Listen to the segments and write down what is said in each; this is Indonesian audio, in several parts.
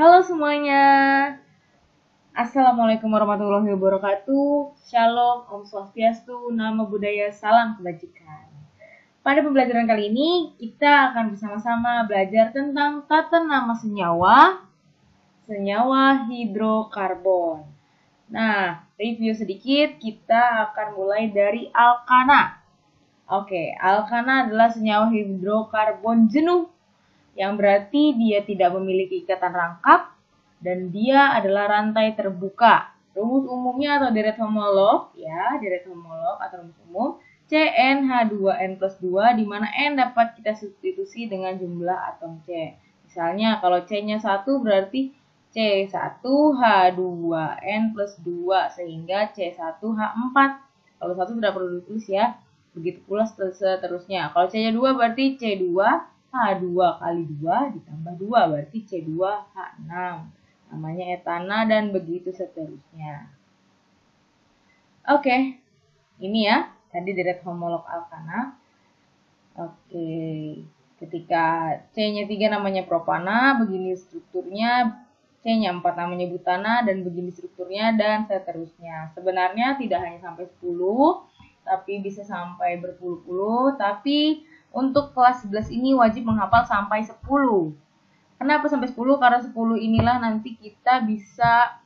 Halo semuanya, Assalamualaikum warahmatullahi wabarakatuh. Shalom, Om Swastiastu, Namo Buddhaya, Salam Kebajikan. Pada pembelajaran kali ini, kita akan bersama-sama belajar tentang tata nama senyawa hidrokarbon. Nah, review sedikit, kita akan mulai dari alkana. Oke, alkana adalah senyawa hidrokarbon jenuh, yang berarti dia tidak memiliki ikatan rangkap dan dia adalah rantai terbuka. Rumus umumnya atau deret homolog atau rumus umum CnH2n+2 di mana N dapat kita substitusi dengan jumlah atom C. Misalnya kalau C-nya 1 berarti C1H2n+2 sehingga C1H4. Kalau 1 tidak perlu ditulis ya. Begitu pula seterusnya. Kalau C-nya 2 berarti C2H2 kali 2 ditambah 2 berarti C2H6. Namanya etana dan begitu seterusnya. Oke, ini ya tadi deret homolog alkana. Oke, ketika C-nya 3 namanya propana, begini strukturnya. C-nya 4 namanya butana dan begini strukturnya dan seterusnya. Sebenarnya tidak hanya sampai 10, tapi bisa sampai berpuluh-puluh. Tapi untuk kelas 11 ini wajib menghafal sampai 10. Kenapa sampai 10? Karena 10 inilah nanti kita bisa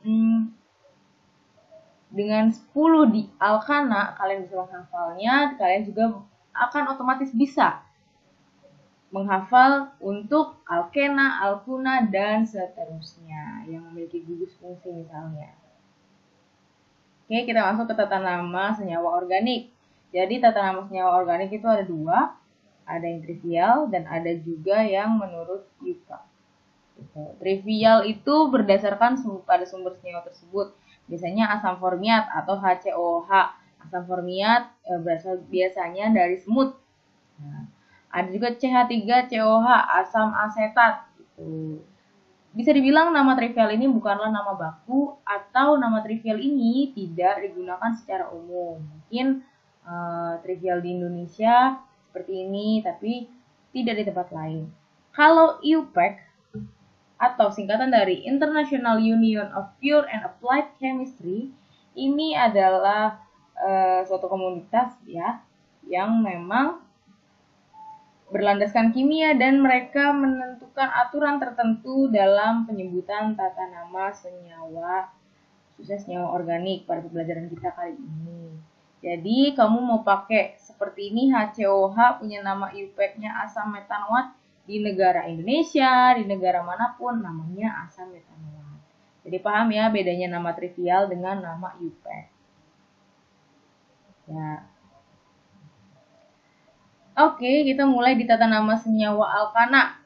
dengan 10 di alkana kalian bisa menghafalnya, kalian juga akan otomatis bisa menghafal untuk alkena, alkuna, dan seterusnya yang memiliki gugus fungsi misalnya. Oke, kita masuk ke tata nama senyawa organik. Jadi tata nama senyawa organik itu ada 2, ada yang trivial dan ada juga yang menurut IUPAC. Trivial itu berdasarkan pada sumber senyawa tersebut. Biasanya asam formiat atau HCOH. Asam formiat berasal biasanya dari semut. Nah, ada juga CH3COH, asam asetat. Bisa dibilang nama trivial ini bukanlah nama baku atau nama trivial ini tidak digunakan secara umum. Mungkin trivial di Indonesia seperti ini, tapi tidak di tempat lain. Kalau IUPAC atau singkatan dari International Union of Pure and Applied Chemistry, ini adalah suatu komunitas ya yang memang berlandaskan kimia dan mereka menentukan aturan tertentu dalam penyebutan tata nama senyawa, khususnya senyawa organik pada pembelajaran kita kali ini. Jadi kamu mau pakai seperti ini, HCOH punya nama IUPAC-nya asam metanoat, di negara Indonesia, di negara manapun namanya asam metanoat. Jadi paham ya bedanya nama trivial dengan nama IUPAC. Ya. Oke, kita mulai di tata nama senyawa alkana.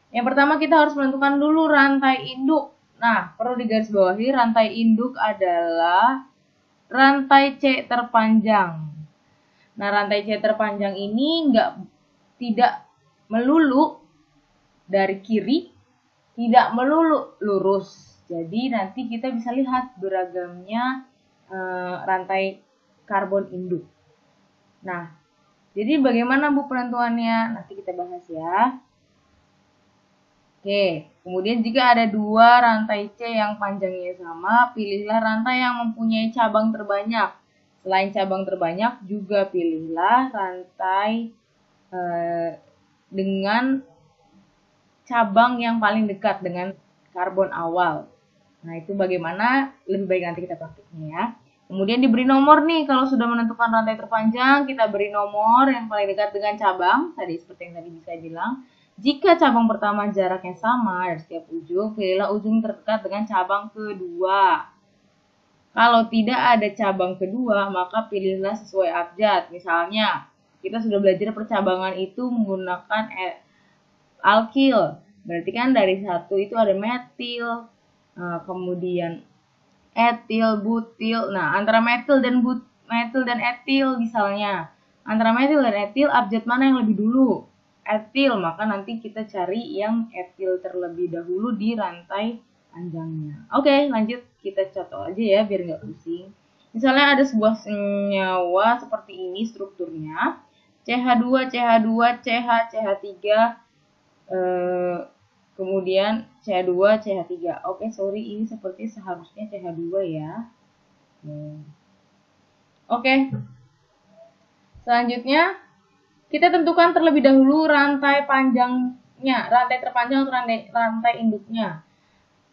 Yang pertama kita harus menentukan dulu rantai induk. Nah, perlu digarisbawahi rantai induk adalah rantai C terpanjang. Nah, rantai C terpanjang ini tidak melulu dari kiri, tidak melulu lurus. Jadi nanti kita bisa lihat beragamnya rantai karbon induk. Nah, jadi bagaimana Bu penentuannya? Nanti kita bahas ya. Oke, kemudian jika ada 2 rantai C yang panjangnya sama, pilihlah rantai yang mempunyai cabang terbanyak. Selain cabang terbanyak, juga pilihlah rantai dengan cabang yang paling dekat dengan karbon awal. Nah, itu bagaimana? Lebih baik nanti kita praktiknya ya. Kemudian diberi nomor nih, kalau sudah menentukan rantai terpanjang, kita beri nomor yang paling dekat dengan cabang, tadi seperti yang tadi bisa bilang. Jika cabang pertama jaraknya sama dari setiap ujung, pilihlah ujung terdekat dengan cabang kedua. Kalau tidak ada cabang kedua, maka pilihlah sesuai abjad. Misalnya, kita sudah belajar percabangan itu menggunakan alkil. Berarti kan dari 1 itu ada metil, kemudian etil, butil. Nah, antara metil dan etil misalnya. Antara metil dan etil, abjad mana yang lebih dulu? Etil, maka nanti kita cari yang etil terlebih dahulu di rantai panjangnya. Oke, lanjut kita contoh aja ya biar nggak pusing. Misalnya ada sebuah senyawa seperti ini strukturnya. CH2, CH2, CH, CH3, kemudian CH2, CH3. Oke, sorry, ini seperti seharusnya CH2 ya. Oke. Selanjutnya, kita tentukan terlebih dahulu rantai panjangnya, rantai terpanjang atau rantai induknya.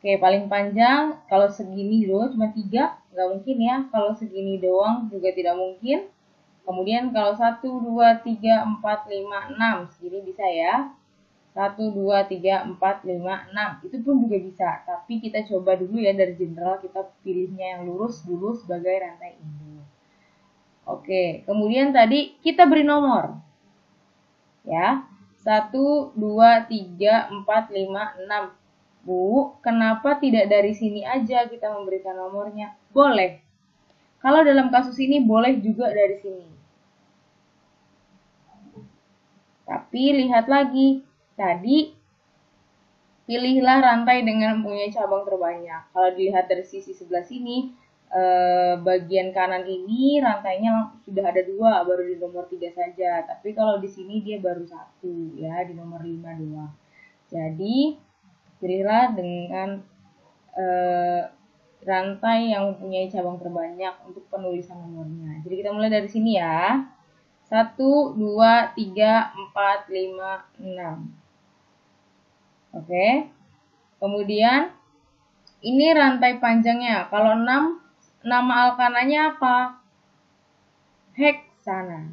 Oke, paling panjang, kalau segini doang cuma 3, nggak mungkin ya. Kalau segini doang juga tidak mungkin. Kemudian kalau 1, 2, 3, 4, 5, 6, segini bisa ya. 1, 2, 3, 4, 5, 6. Itu pun juga bisa. Tapi kita coba dulu ya dari general, kita pilihnya yang lurus dulu sebagai rantai induk. Oke, kemudian tadi kita beri nomor. Ya, 1, 2, 3, 4, 5, 6. Bu, kenapa tidak dari sini aja kita memberikan nomornya? Boleh. Kalau dalam kasus ini boleh juga dari sini. Tapi lihat lagi, tadi pilihlah rantai dengan mempunyai cabang terbanyak. Kalau dilihat dari sisi sebelah sini, bagian kanan ini rantainya sudah ada 2, baru di nomor 3 saja. Tapi kalau di sini dia baru 1 ya, di nomor 5 doang. Jadi pilihlah dengan rantai yang mempunyai cabang terbanyak untuk penulisan nomornya. Jadi kita mulai dari sini ya. 1, 2, 3, 4, 5, 6. Oke. Kemudian ini rantai panjangnya. Kalau 6, nama alkananya apa? Heksana.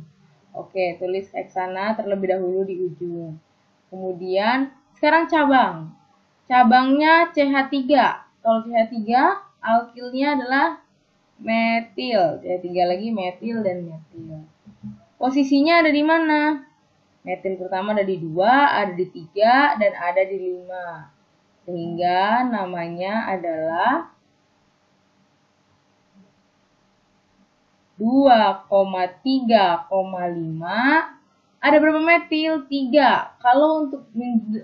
Oke, tulis heksana terlebih dahulu di ujung. Kemudian sekarang cabang. Cabangnya CH3. Kalau CH3, alkilnya adalah metil. CH3 lagi metil dan metil. Posisinya ada di mana? Metil pertama ada di 2, ada di 3, dan ada di 5. Sehingga namanya adalah 2,3,5. Ada berapa metil? 3. Kalau untuk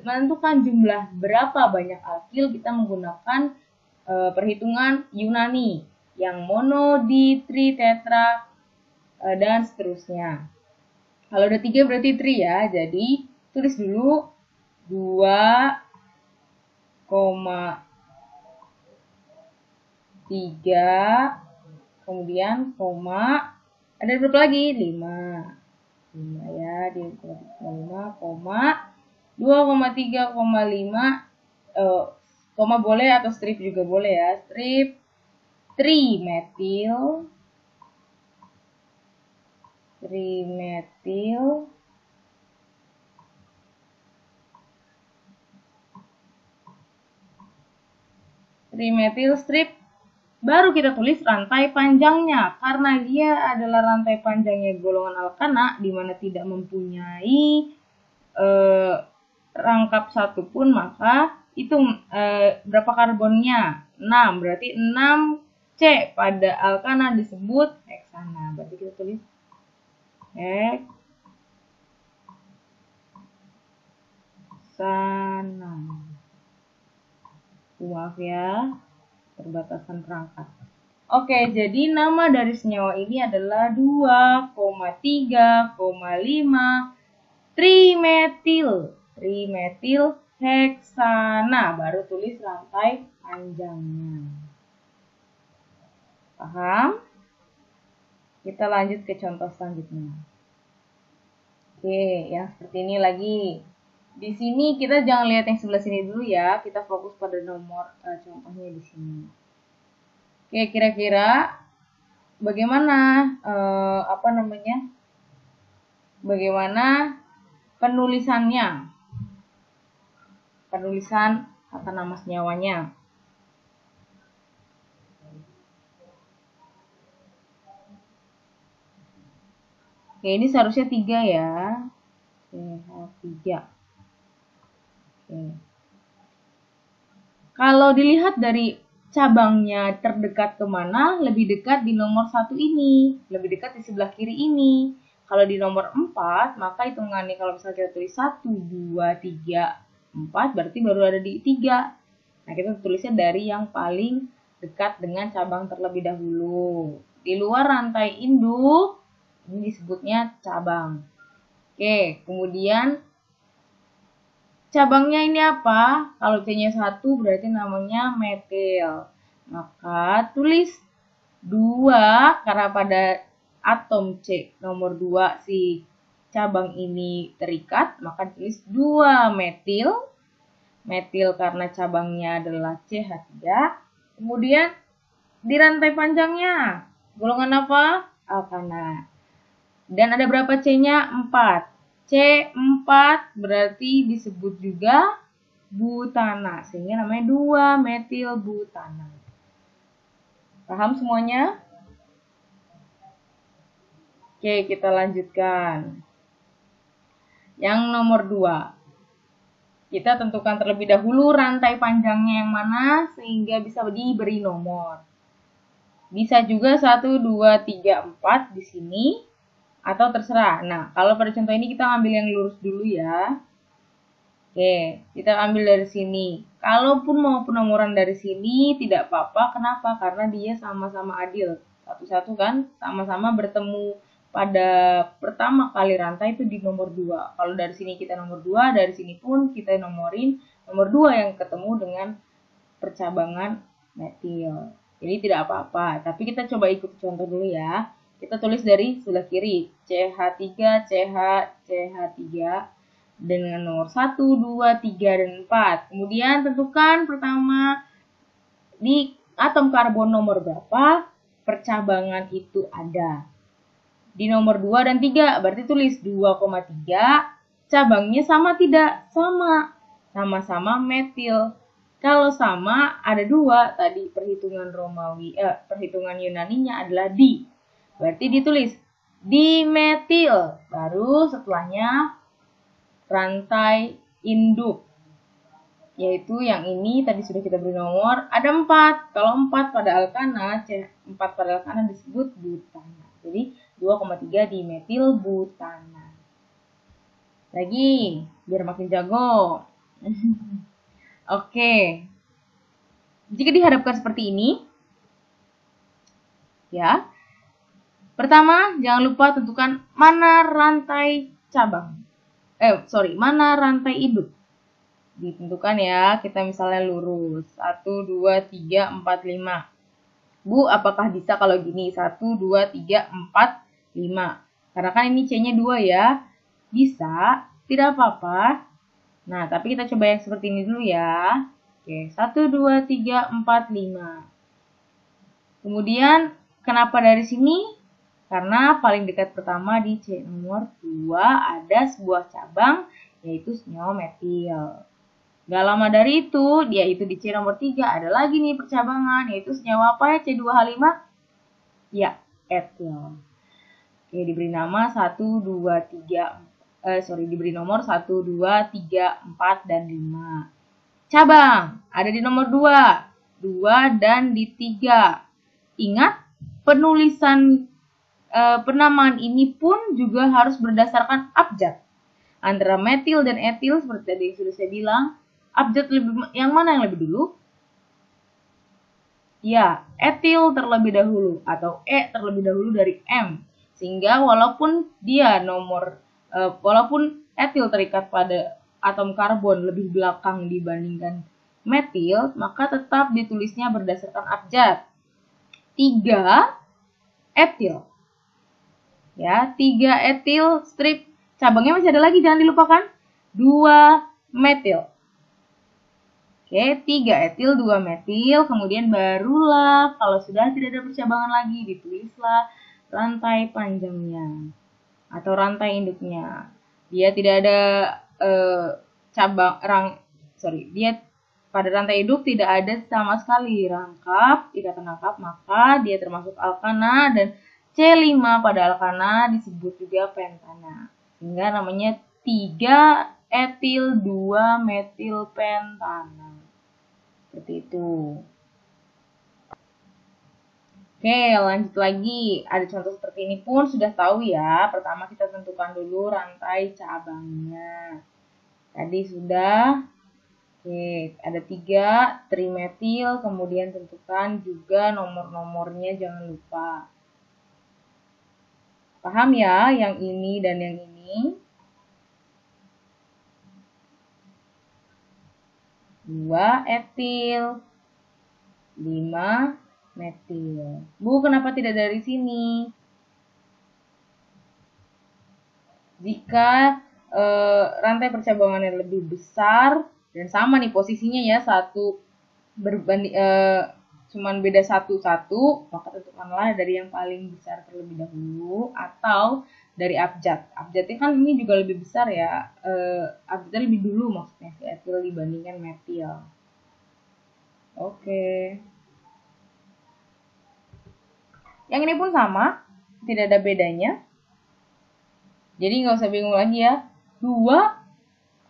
menentukan jumlah berapa banyak alkil, kita menggunakan perhitungan Yunani. Yang mono, di, tri, tetra, dan seterusnya. Kalau udah 3 berarti tri ya. Jadi tulis dulu 2,3, kemudian koma, ada berapa lagi? 5 ya, di 5, koma 2,3,5, koma boleh atau strip juga boleh ya. Strip trimetil strip, baru kita tulis rantai panjangnya. Karena dia adalah rantai panjangnya golongan alkana, di mana tidak mempunyai rangkap satu pun, maka hitung berapa karbonnya. 6, berarti 6C pada alkana disebut heksana. Berarti kita tulis heksana. Maaf ya, perbatasan perangkat. Oke, jadi nama dari senyawa ini adalah 2,3,5 trimetil heksana. Baru tulis rantai panjangnya. Paham? Kita lanjut ke contoh selanjutnya. Oke, yang seperti ini lagi. Di sini kita jangan lihat yang sebelah sini dulu ya. Kita fokus pada nomor contohnya di sini. Oke, kira-kira bagaimana bagaimana penulisannya? Penulisan kata nama senyawanya. Oke, ini seharusnya 3 ya. CH3. Oke. Kalau dilihat dari cabangnya terdekat kemana, lebih dekat di nomor 1 ini, lebih dekat di sebelah kiri ini. Kalau di nomor 4, maka hitungannya kalau misalnya kita tulis 1, 2, 3, 4, berarti baru ada di 3. Nah, kita tulisnya dari yang paling dekat dengan cabang terlebih dahulu. Di luar rantai induk, ini disebutnya cabang. Oke, kemudian cabangnya ini apa? Kalau C-nya 1 berarti namanya metil. Maka tulis 2 karena pada atom C nomor 2 si cabang ini terikat, maka tulis 2 metil. Metil karena cabangnya adalah CH3. Kemudian di rantai panjangnya golongan apa? Alkana. Dan ada berapa C-nya? 4. C4 berarti disebut juga butana, sehingga namanya 2 metil butana. Paham semuanya? Oke, kita lanjutkan. Yang nomor 2. Kita tentukan terlebih dahulu rantai panjangnya yang mana sehingga bisa diberi nomor. Bisa juga 1, 2, 3, 4 di sini. Atau terserah. Nah, kalau pada contoh ini kita ambil yang lurus dulu ya. Oke, kita ambil dari sini. Kalaupun mau penomoran dari sini tidak apa-apa. Kenapa? Karena dia sama-sama adil. Satu-satu kan sama-sama bertemu pada pertama kali rantai itu di nomor 2. Kalau dari sini kita nomor 2, dari sini pun kita nomorin nomor 2 yang ketemu dengan percabangan metil. Jadi tidak apa-apa. Tapi kita coba ikut contoh dulu ya. Kita tulis dari sebelah kiri, CH3, CH, CH3 dengan nomor 1, 2, 3, dan 4. Kemudian tentukan pertama di atom karbon nomor berapa percabangan itu ada. Di nomor 2 dan 3, berarti tulis 2,3. Cabangnya sama tidak? Sama. Sama-sama metil. Kalau sama, ada 2. Tadi perhitungan perhitungan Yunaninya adalah di. Berarti ditulis dimetil. Baru setelahnya rantai induk. Yaitu yang ini tadi sudah kita beri nomor. Ada 4. Kalau 4 pada alkana, C4 pada alkana disebut butana. Jadi 2,3 dimetil butana. Lagi, biar makin jago. Oke. Jika dihadapkan seperti ini, ya. Pertama, jangan lupa tentukan mana rantai cabang. Mana rantai induk. Ditentukan ya, kita misalnya lurus. 1, 2, 3, 4, 5. Bu, apakah bisa kalau gini? 1, 2, 3, 4, 5. Karena kan ini C-nya 2 ya. Bisa, tidak apa-apa. Nah, tapi kita coba yang seperti ini dulu ya. Oke, 1, 2, 3, 4, 5. Kemudian, kenapa dari sini? Karena paling dekat pertama di C nomor 2 ada sebuah cabang yaitu senyawa metil. Gak lama dari itu, yaitu di C nomor 3 ada lagi nih percabangan yaitu senyawa apa ya? C2H5? Ya, etil. Oke, diberi nama 1, 2, 3, diberi nomor 1, 2, 3, 4, dan 5. Cabang ada di nomor 2, 2 dan di 3. Ingat, penulisan penamaan ini pun juga harus berdasarkan abjad. Antara metil dan etil seperti tadi sudah saya bilang, abjad yang mana yang lebih dulu? Ya, etil terlebih dahulu atau E terlebih dahulu dari M. Sehingga walaupun etil terikat pada atom karbon lebih belakang dibandingkan metil, maka tetap ditulisnya berdasarkan abjad. 3 etil. Ya, 3 etil strip. Cabangnya masih ada lagi, jangan dilupakan. 2 metil. Oke, 3 etil, 2 metil. Kemudian barulah kalau sudah tidak ada percabangan lagi, ditulislah rantai panjangnya atau rantai induknya. Dia tidak ada dia pada rantai induk tidak ada sama sekali rangkap, tidak rangkap, maka dia termasuk alkana dan C5 pada alkana disebut juga pentana. Sehingga namanya 3 etil 2 metil pentana. Seperti itu. Oke, lanjut lagi. Ada contoh seperti ini pun sudah tahu ya. Pertama kita tentukan dulu rantai cabangnya. Tadi sudah. Oke, ada 3 trimetil. Kemudian tentukan juga nomor-nomornya, jangan lupa. Paham ya yang ini dan yang ini? 2 etil, 5 metil. Bu, kenapa tidak dari sini? Jika rantai percabangannya lebih besar dan sama nih posisinya ya, satu berbanding cuman beda satu, maka tentukanlah dari yang paling besar terlebih dahulu atau dari abjad. Abjadnya kan ini juga lebih besar ya, abjadnya lebih dulu maksudnya si etil dibandingkan metil. Oke. Yang ini pun sama, tidak ada bedanya. Jadi nggak usah bingung lagi ya. 2,3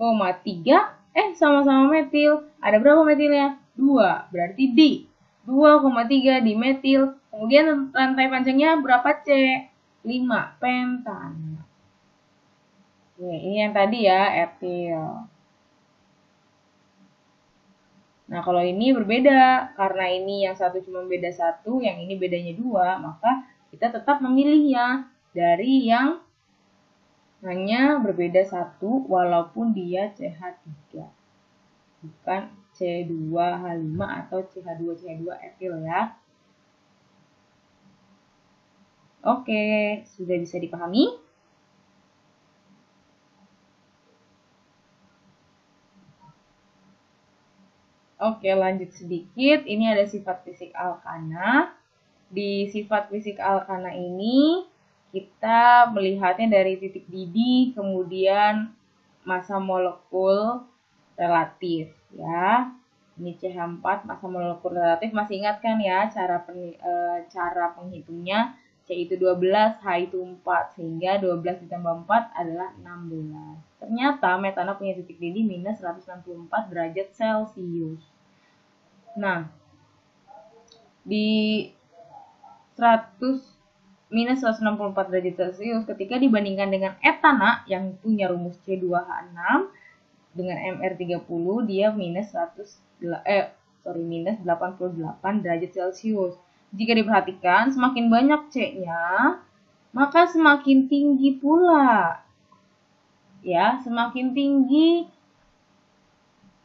sama-sama metil. Ada berapa metilnya? 2. Berarti di 2,3 di metil. Kemudian rantai panjangnya berapa C? 5 pentan. Oke, ini yang tadi ya, etil. Nah, kalau ini berbeda. Karena ini yang satu cuma beda 1, yang ini bedanya 2, maka kita tetap memilihnya dari yang hanya berbeda 1 walaupun dia CH3. Bukan C2H5 atau CH2CH2 etil ya. Oke, sudah bisa dipahami? Oke, lanjut sedikit. Ini ada sifat fisik alkana. Di sifat fisik alkana ini kita melihatnya dari titik didih, kemudian massa molekul relatif ya. Ini CH4 massa molekul relatif, masih ingat kan ya cara penghitungnya? C itu 12, H itu 4, sehingga 12 ditambah 4 adalah 16. Ternyata metana punya titik didih minus 164 derajat Celcius. Nah, di 100 minus 164 derajat Celcius ketika dibandingkan dengan etana yang punya rumus C2H6 dengan MR30, dia minus 88 derajat Celcius. Jika diperhatikan, semakin banyak C-nya, maka semakin tinggi pula. Ya, semakin tinggi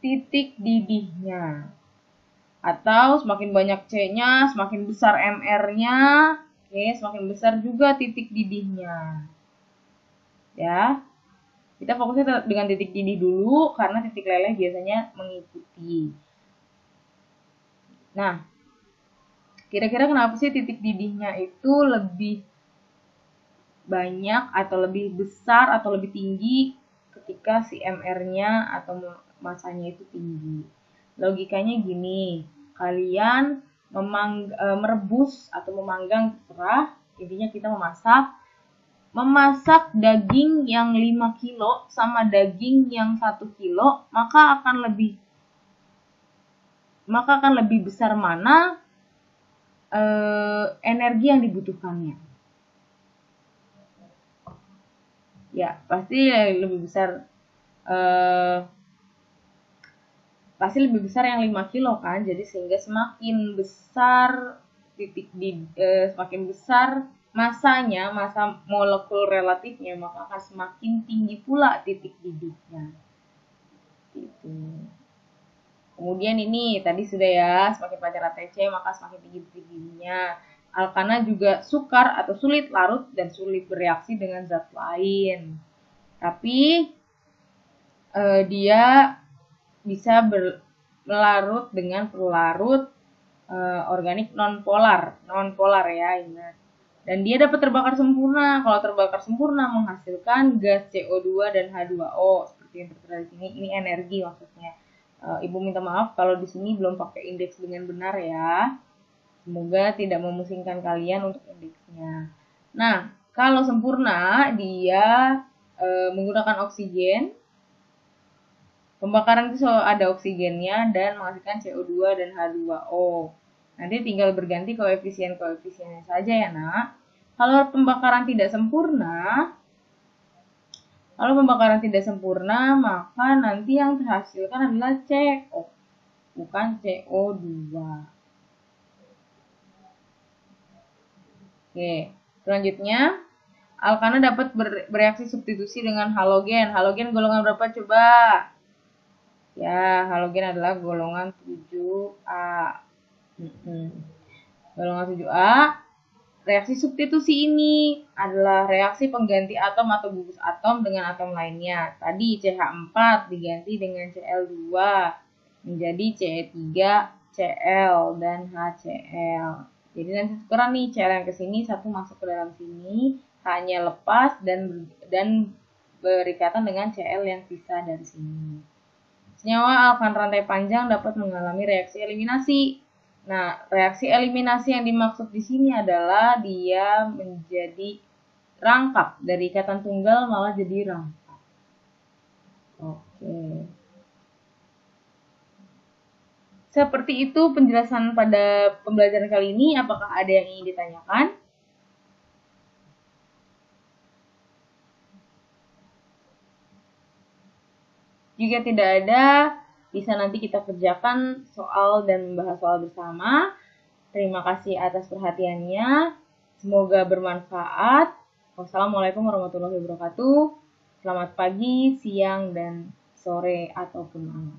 titik didihnya. Atau semakin banyak C-nya, semakin besar MR-nya, oke, semakin besar juga titik didihnya. Ya. Kita fokusnya dengan titik didih dulu karena titik leleh biasanya mengikuti. Nah, kira-kira kenapa sih titik didihnya itu lebih banyak atau lebih besar atau lebih tinggi ketika si MR-nya atau masanya itu tinggi? Logikanya gini, kalian merebus atau memanggang terserah, intinya kita memasak daging yang 5 kilo sama daging yang 1 kilo, maka akan lebih besar mana energi yang dibutuhkannya. Ya, pasti lebih besar yang 5 kilo kan. Jadi sehingga semakin besar semakin besar masanya, massa molekul relatifnya, maka akan semakin tinggi pula titik didihnya. Gitu. Kemudian ini tadi sudah ya, semakin panjang rantai C maka semakin tinggi titik didihnya. Alkana juga sukar atau sulit larut dan sulit bereaksi dengan zat lain. Tapi dia bisa melarut dengan pelarut organik non-polar ya, ingat. Dan dia dapat terbakar sempurna. Kalau terbakar sempurna menghasilkan gas CO2 dan H2O seperti yang tertera di sini. Ini energi maksudnya. Ibu minta maaf kalau di sini belum pakai indeks dengan benar ya. Semoga tidak memusingkan kalian untuk indeksnya. Nah, kalau sempurna dia menggunakan oksigen. Pembakaran itu selalu ada oksigennya dan menghasilkan CO2 dan H2O. Nanti tinggal berganti koefisien-koefisiennya saja ya nak. Kalau pembakaran tidak sempurna, maka nanti yang terhasilkan adalah CO, bukan CO2. Oke, selanjutnya alkana dapat bereaksi substitusi dengan halogen. Halogen golongan berapa coba? Ya, halogen adalah golongan 7A. Golongan 7A. Reaksi substitusi ini adalah reaksi pengganti atom atau gugus atom dengan atom lainnya. Tadi CH4 diganti dengan Cl2 menjadi Ce3Cl dan HCl. Jadi nanti tukeran nih, Cl yang ke sini satu masuk ke dalam sini, H-nya lepas dan berikatan dengan Cl yang sisa dari sini. Senyawa alkan rantai panjang dapat mengalami reaksi eliminasi. Nah, reaksi eliminasi yang dimaksud di sini adalah dia menjadi rangkap. Dari ikatan tunggal malah jadi rangkap. Oke. Seperti itu penjelasan pada pembelajaran kali ini. Apakah ada yang ingin ditanyakan? Jika tidak ada, bisa nanti kita kerjakan soal dan membahas soal bersama. Terima kasih atas perhatiannya. Semoga bermanfaat. Wassalamualaikum warahmatullahi wabarakatuh. Selamat pagi, siang, dan sore ataupun malam.